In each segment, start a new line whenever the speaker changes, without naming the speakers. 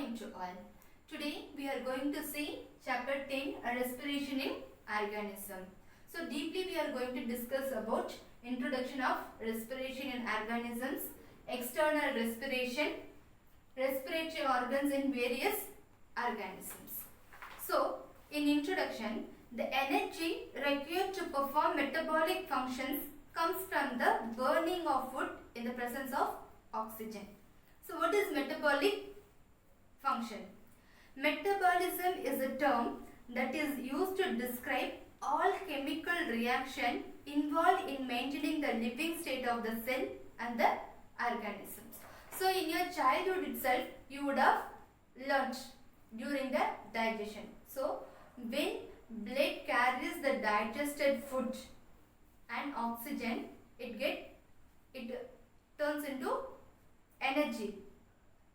morning to all. Today we are going to see chapter 10, Respiration in Organism. So deeply we are going to discuss about introduction of respiration in organisms, external respiration, respiratory organs in various organisms. So in introduction, the energy required to perform metabolic functions comes from the burning of food in the presence of oxygen. So what is metabolic function? Metabolism is a term that is used to describe all chemical reaction involved in maintaining the living state of the cell and the organisms. So in your childhood itself, you would have learnt during the digestion. So when blood carries the digested food and oxygen, it turns into energy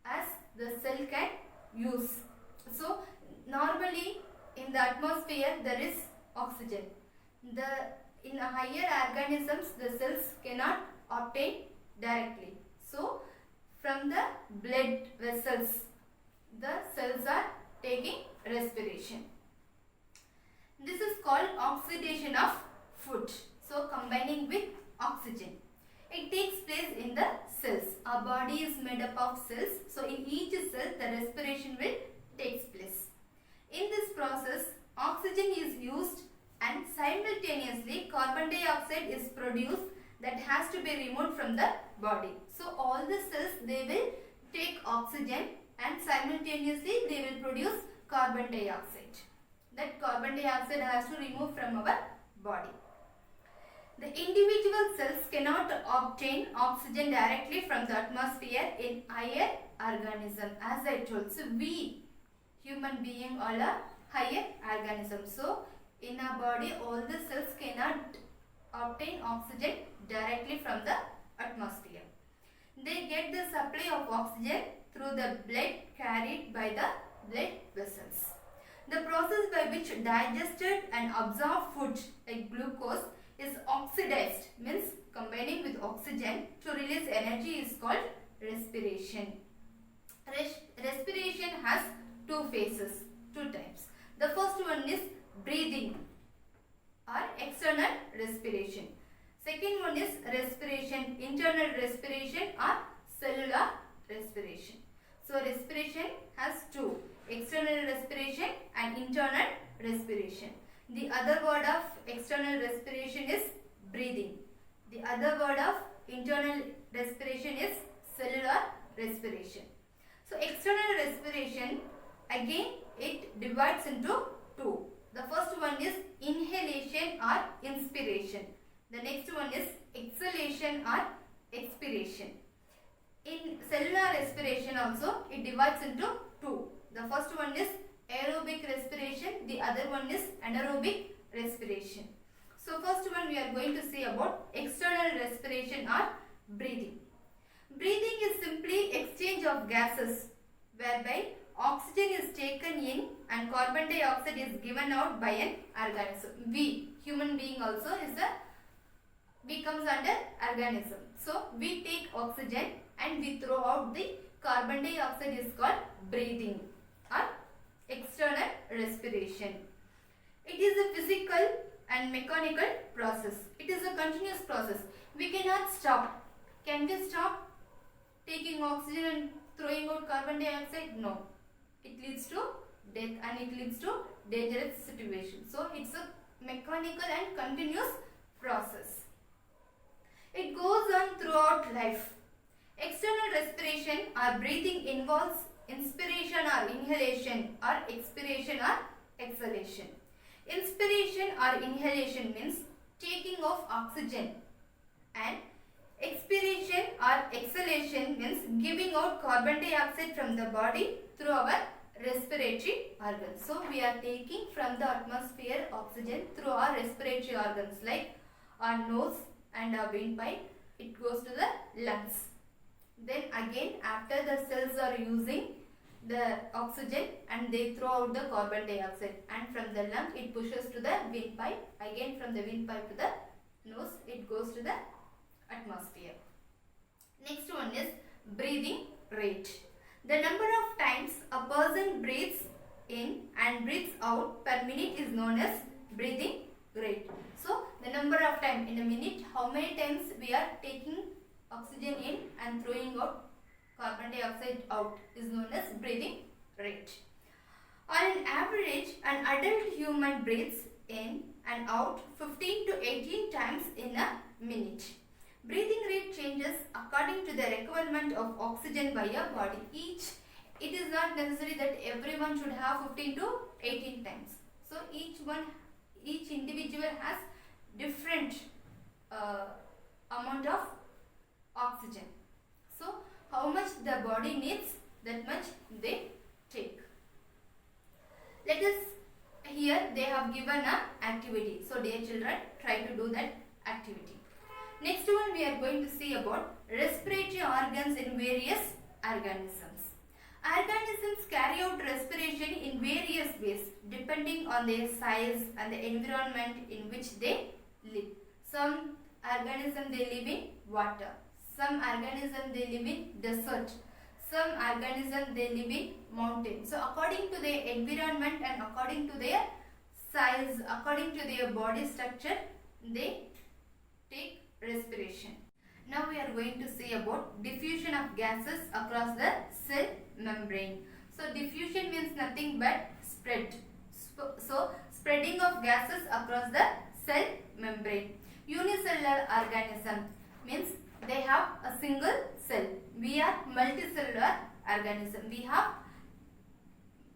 as the cell can use. So normally in the atmosphere there is oxygen. In higher organisms the cells cannot obtain directly. So from the blood vessels the cells are taking respiration. This is called oxidation of food. So combining with oxygen. It takes place in the cells. Our body is made up of cells. So in each cell the respiration will take place. In this process oxygen is used and simultaneously carbon dioxide is produced that has to be removed from the body. So all the cells they will take oxygen and simultaneously they will produce carbon dioxide. That carbon dioxide has to remove from our body. The individual cells cannot obtain oxygen directly from the atmosphere in higher organism. As I told, so we human being are a higher organism. So in our body all the cells cannot obtain oxygen directly from the atmosphere. They get the supply of oxygen through the blood carried by the blood vessels. The process by which digested and absorbed food like glucose is oxidized, means combining with oxygen to release energy is called respiration. Respiration has two phases, two types. The first one is breathing or external respiration. Second one is respiration, internal respiration or cellular respiration. So respiration has two, external respiration and internal respiration. The other word of external respiration is breathing. The other word of internal respiration is cellular respiration. So external respiration, again it divides into two. The first one is inhalation or inspiration. The next one is exhalation or expiration. In cellular respiration also it divides into two. The first one is aerobic respiration, the other one is anaerobic respiration. So first one we are going to see about external respiration or breathing. Breathing is simply exchange of gases whereby oxygen is taken in and carbon dioxide is given out by an organism. We, human being also comes under organism. So we take oxygen and we throw out the carbon dioxide is called breathing or external respiration. It is a physical and mechanical process. It is a continuous process. We cannot stop. Can we stop taking oxygen and throwing out carbon dioxide? No. It leads to death and it leads to dangerous situation. So it's a mechanical and continuous process. It goes on throughout life. External respiration or breathing involves inspiration or inhalation or expiration or exhalation. Inspiration or inhalation means taking of oxygen and expiration or exhalation means giving out carbon dioxide from the body through our respiratory organs. So we are taking from the atmosphere oxygen through our respiratory organs like our nose and our windpipe. It goes to the lungs. Then again after the cells are using the oxygen and they throw out the carbon dioxide, and from the lung it pushes to the windpipe, again from the windpipe to the nose it goes to the atmosphere. Next one is breathing rate. The number of times a person breathes in and breathes out per minute is known as breathing rate. So the number of time in a minute, how many times we are taking oxygen in and throwing out carbon dioxide out is known as breathing rate. On an average, an adult human breathes in and out 15 to 18 times in a minute. Breathing rate changes according to the requirement of oxygen by your body. It is not necessary that everyone should have 15 to 18 times. So each individual has different amount of oxygen. So how much the body needs, that much they take. Let us, here they have given an activity. So dear children, try to do that activity. Next one we are going to see about respiratory organs in various organisms. Organisms carry out respiration in various ways depending on their size and the environment in which they live. Some organisms they live in water. Some organisms they live in desert. Some organisms they live in mountain. So according to their environment and according to their size, according to their body structure, they take respiration. Now we are going to see about diffusion of gases across the cell membrane. So diffusion means nothing but spread. So spreading of gases across the cell membrane. Unicellular organism means they have a single cell. We are multicellular organism. We have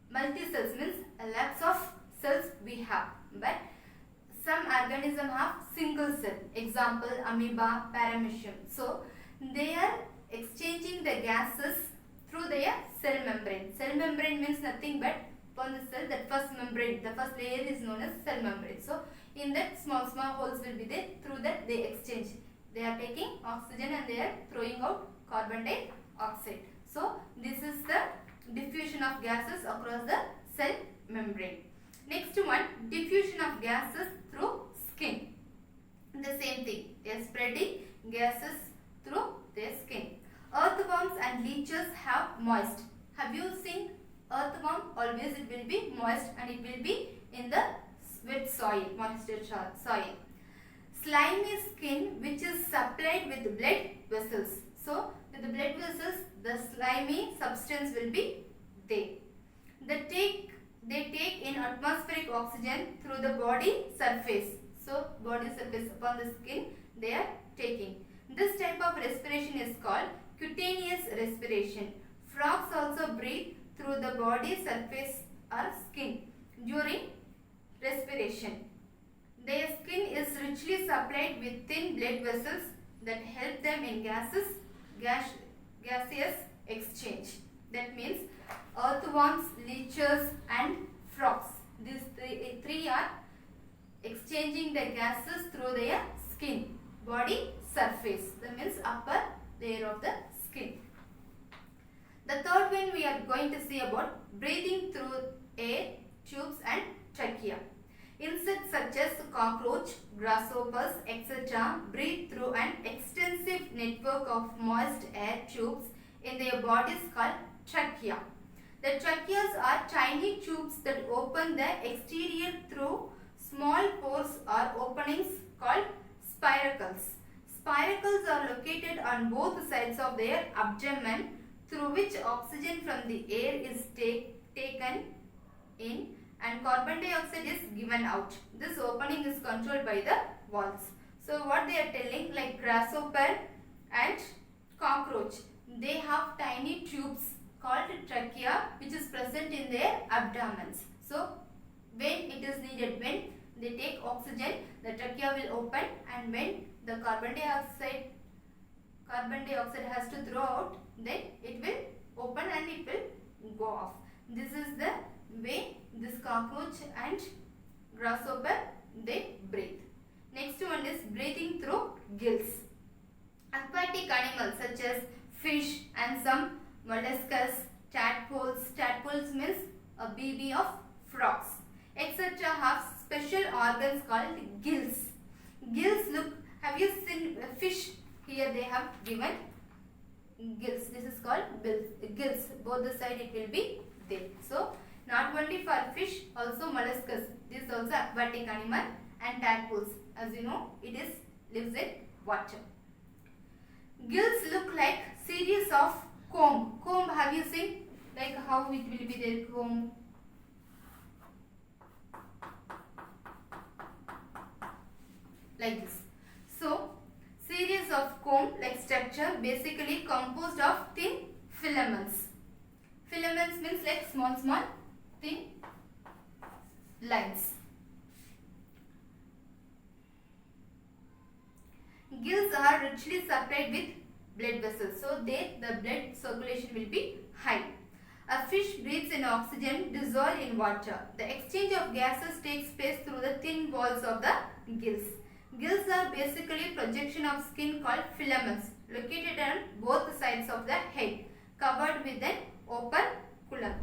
multi-cells means lots of cells we have, but some organisms have single cell. Example, amoeba, paramecium. So they are exchanging the gases through their cell membrane. Cell membrane means nothing but upon the cell, that first membrane, the first layer is known as cell membrane. So in that small holes will be there. Through that they exchange. They are taking oxygen and they are throwing out carbon dioxide. So this is the diffusion of gases across the cell membrane. Next one, diffusion of gases through skin. The same thing, they are spreading gases through their skin. Earthworms and leeches have moist. Have you seen earthworm? Always it will be moist and it will be in the wet soil, moisture soil. Slimy skin which is supplied with blood vessels. So with the blood vessels, the slimy substance will be there. They take in atmospheric oxygen through the body surface. So body surface upon the skin they are taking. This type of respiration is called cutaneous respiration. Frogs also breathe through the body surface or skin during respiration. Their skin is richly supplied with thin blood vessels that help them in gaseous exchange. That means earthworms, leeches and frogs. These three are exchanging the gases through their skin, body surface. That means upper layer of the skin. The third one we are going to see about breathing through air, tubes and trachea. Insects such as cockroach, grasshoppers, etc. breathe through an extensive network of moist air tubes in their bodies called trachea. The tracheas are tiny tubes that open the exterior through small pores or openings called spiracles. Spiracles are located on both sides of their abdomen through which oxygen from the air is taken in and carbon dioxide is given out. This opening is controlled by the walls. So what they are telling, like grasshopper and cockroach, they have tiny tubes called trachea which is present in their abdomens. So when it is needed, when they take oxygen, the trachea will open, and when the carbon dioxide has to throw out, then it will open and it will go off. This is the way this cockroach and grasshopper they breathe. Next one is breathing through gills. Aquatic animals such as fish and some molluscs, tadpoles means a baby of frogs, etc. have special organs called gills. Gills look, have you seen a fish? Here they have given gills. This is called gills. Both the side it will be there. So not only for fish, also molluscs. This is also aquatic animal, and tadpoles. As you know, it is lives in water. Gills look like series of comb. Comb, have you seen? Like how it will be there, comb. Like this. So, series of comb like structure basically composed of thin filaments. Filaments means like small thin lines. Gills are richly supplied with blood vessels. So, there the blood circulation will be high. A fish breathes in oxygen dissolved in water. The exchange of gases takes place through the thin walls of the gills. Gills are basically projection of skin called filaments located on both sides of the head, covered with an operculum.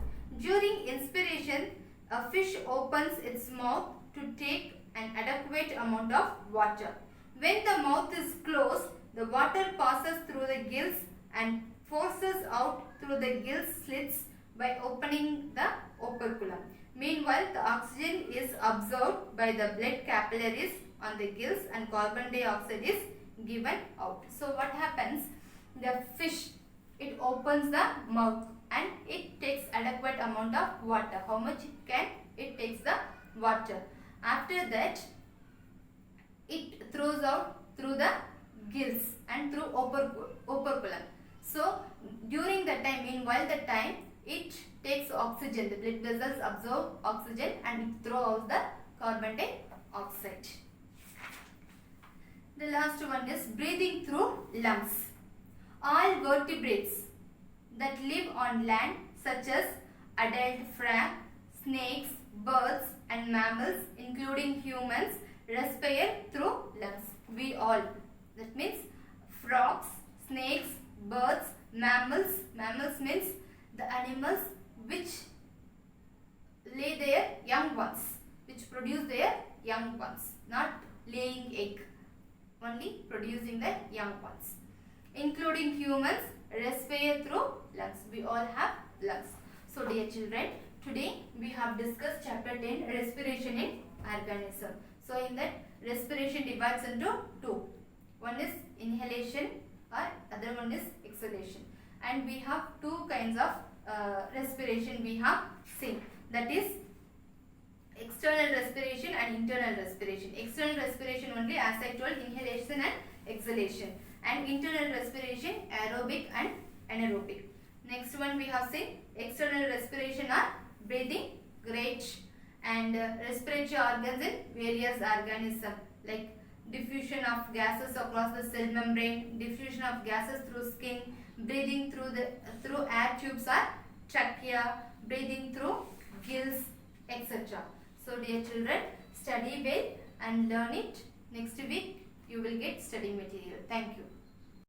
During inspiration, a fish opens its mouth to take an adequate amount of water. When the mouth is closed, the water passes through the gills and forces out through the gill slits by opening the operculum. Meanwhile, the oxygen is absorbed by the blood capillaries on the gills and carbon dioxide is given out. So what happens? The fish, it opens the mouth and it takes adequate amount of water. How much it can? It takes the water. After that, it throws out through the gills and through operculum. So during the time, meanwhile the time, it takes oxygen. The blood vessels absorb oxygen and it throws out the carbon dioxide. The last one is breathing through lungs. All vertebrates that live on land, such as adult frog, snakes, birds and mammals, including humans, respire through lungs. We all. That means frogs, snakes, birds, mammals. Mammals means the animals which lay their young ones, which produce their young ones, not laying egg, only producing the young ones. Including humans, respire through lungs. We all have lungs. So dear children, today we have discussed chapter 10, respiration in organism. So in that, respiration divides into two. One is inhalation or other one is exhalation. And we have two kinds of respiration we have seen. That is external respiration and internal respiration. External respiration only, as I told, inhalation and exhalation. And internal respiration, aerobic and anaerobic. Next one we have seen external respiration are breathing, great, and respiratory organs in various organisms like diffusion of gases across the cell membrane, diffusion of gases through skin, breathing through air tubes or trachea, breathing through gills, etc. So dear children, study well and learn it. Next week you will get study material. Thank you.